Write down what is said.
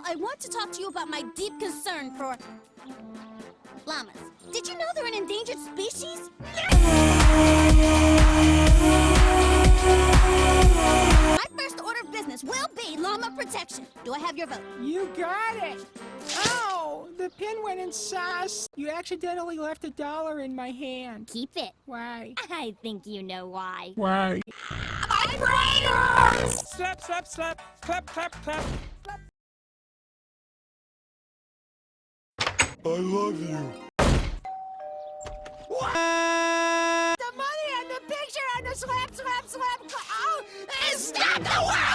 I want to talk to you about my deep concern for llamas. Did you know they're an endangered species? My first order of business will be llama protection. Do I have your vote? You got it. Oh, the pin went in sauce. You accidentally left $1 in my hand. Keep it. Why? I think you know why. Why? Vibrators! Slap, slap, slap. Clap, clap, clap. I love you. The money and the picture and the slap, slap, slap. Oh, Stop the world!